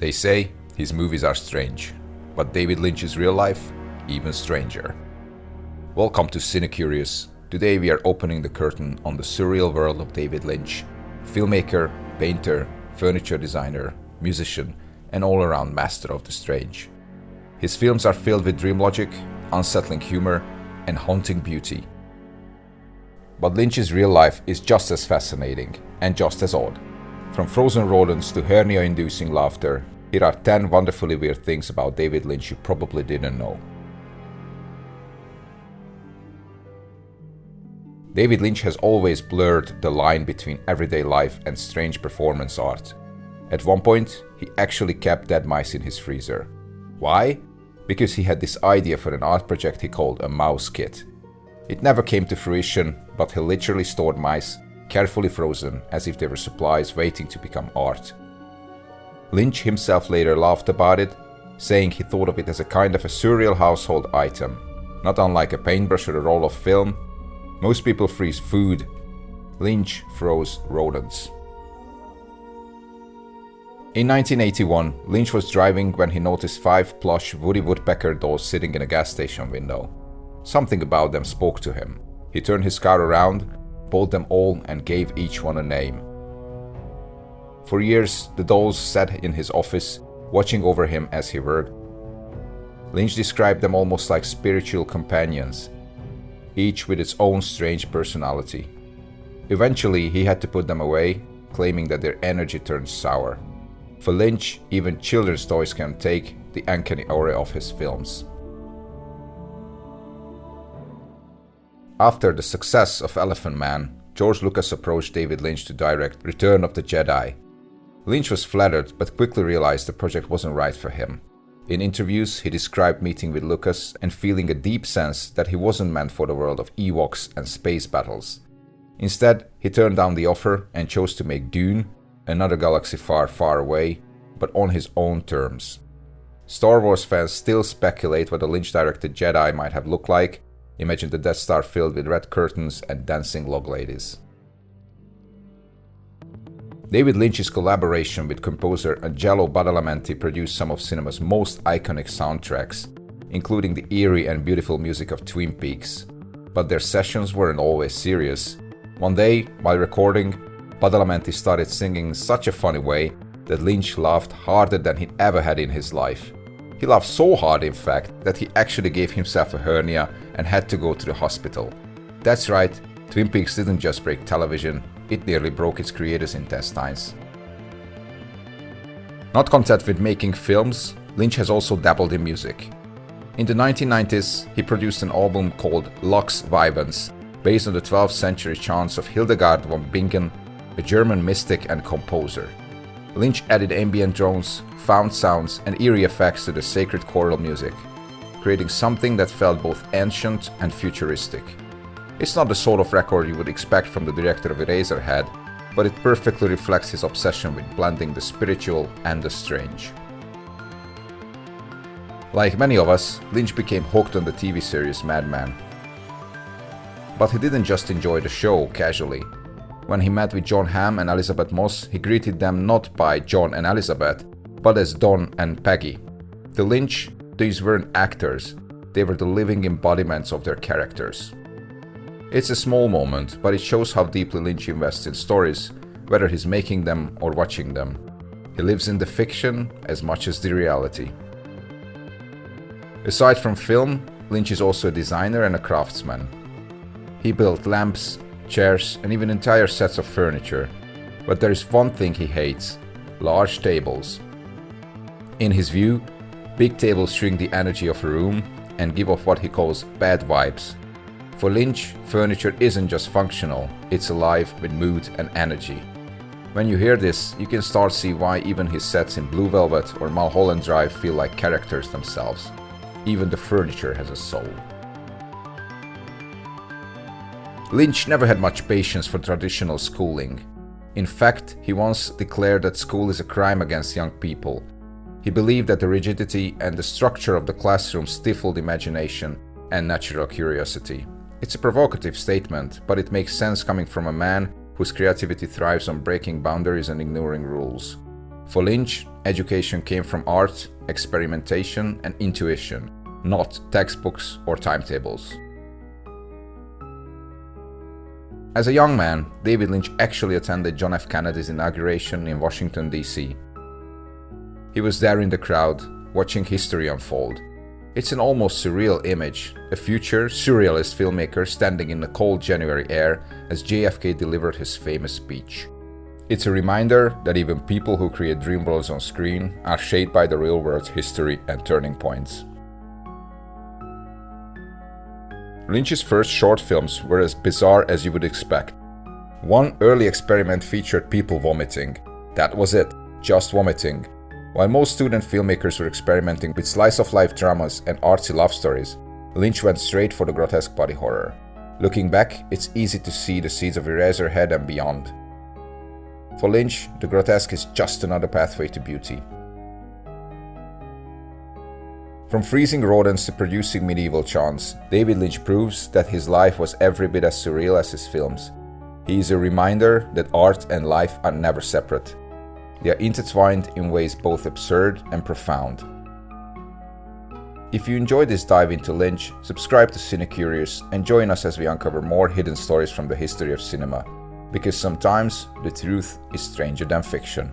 They say his movies are strange, but David Lynch's real life, even stranger. Welcome to CineCurious. Today we are opening the curtain on the surreal world of David Lynch, filmmaker, painter, furniture designer, musician, and all-around master of the strange. His films are filled with dream logic, unsettling humor, and haunting beauty. But Lynch's real life is just as fascinating and just as odd. From frozen rodents to hernia-inducing laughter, here are 10 wonderfully weird things about David Lynch you probably didn't know. David Lynch has always blurred the line between everyday life and strange performance art. At one point, he actually kept dead mice in his freezer. Why? Because he had this idea for an art project he called a mouse kit. It never came to fruition, but he literally stored mice, carefully frozen, as if they were supplies waiting to become art. Lynch himself later laughed about it, saying he thought of it as a kind of a surreal household item. Not unlike a paintbrush or a roll of film, most people freeze food. Lynch froze rodents. In 1981, Lynch was driving when he noticed 5 plush Woody Woodpecker dolls sitting in a gas station window. Something about them spoke to him. He turned his car around, bought them all, and gave each one a name. For years, the dolls sat in his office, watching over him as he worked. Lynch described them almost like spiritual companions, each with its own strange personality. Eventually, he had to put them away, claiming that their energy turned sour. For Lynch, even children's toys can take the uncanny aura of his films. After the success of Elephant Man, George Lucas approached David Lynch to direct Return of the Jedi. Lynch was flattered, but quickly realized the project wasn't right for him. In interviews, he described meeting with Lucas and feeling a deep sense that he wasn't meant for the world of Ewoks and space battles. Instead, he turned down the offer and chose to make Dune, another galaxy far, far away, but on his own terms. Star Wars fans still speculate what a Lynch-directed Jedi might have looked like. Imagine the Death Star filled with red curtains and dancing log ladies. David Lynch's collaboration with composer Angelo Badalamenti produced some of cinema's most iconic soundtracks, including the eerie and beautiful music of Twin Peaks. But their sessions weren't always serious. One day, while recording, Badalamenti started singing in such a funny way that Lynch laughed harder than he'd ever had in his life. He laughed so hard, in fact, that he actually gave himself a hernia and had to go to the hospital. That's right, Twin Peaks didn't just break television, it nearly broke its creators' intestines. Not content with making films, Lynch has also dabbled in music. In the 1990s, he produced an album called Lux Vivens, based on the 12th century chants of Hildegard von Bingen, a German mystic and composer. Lynch added ambient drones, found sounds, and eerie effects to the sacred choral music, creating something that felt both ancient and futuristic. It's not the sort of record you would expect from the director of Eraserhead, but it perfectly reflects his obsession with blending the spiritual and the strange. Like many of us, Lynch became hooked on the TV series Mad Men. But he didn't just enjoy the show casually. When he met with John Hamm and Elizabeth Moss, he greeted them not by John and Elizabeth, but as Don and Peggy. To Lynch, these weren't actors, they were the living embodiments of their characters. It's a small moment, but it shows how deeply Lynch invests in stories, whether he's making them or watching them. He lives in the fiction as much as the reality. Aside from film, Lynch is also a designer and a craftsman. He built lamps, chairs, and even entire sets of furniture. But there is one thing he hates: large tables. In his view, big tables shrink the energy of a room and give off what he calls bad vibes. For Lynch, furniture isn't just functional, it's alive with mood and energy. When you hear this, you can start to see why even his sets in Blue Velvet or Mulholland Drive feel like characters themselves. Even the furniture has a soul. Lynch never had much patience for traditional schooling. In fact, he once declared that school is a crime against young people. He believed that the rigidity and the structure of the classroom stifled imagination and natural curiosity. It's a provocative statement, but it makes sense coming from a man whose creativity thrives on breaking boundaries and ignoring rules. For Lynch, education came from art, experimentation, and intuition, not textbooks or timetables. As a young man, David Lynch actually attended John F. Kennedy's inauguration in Washington, D.C. He was there in the crowd, watching history unfold. It's an almost surreal image, a future surrealist filmmaker standing in the cold January air as JFK delivered his famous speech. It's a reminder that even people who create dream worlds on screen are shaped by the real world's history and turning points. Lynch's first short films were as bizarre as you would expect. One early experiment featured people vomiting. That was it, just vomiting. While most student filmmakers were experimenting with slice-of-life dramas and artsy love stories, Lynch went straight for the grotesque body horror. Looking back, it's easy to see the seeds of Eraserhead and beyond. For Lynch, the grotesque is just another pathway to beauty. From freezing rodents to producing medieval chants, David Lynch proves that his life was every bit as surreal as his films. He is a reminder that art and life are never separate. They are intertwined in ways both absurd and profound. If you enjoyed this dive into Lynch, subscribe to CineCurious and join us as we uncover more hidden stories from the history of cinema. Because sometimes the truth is stranger than fiction.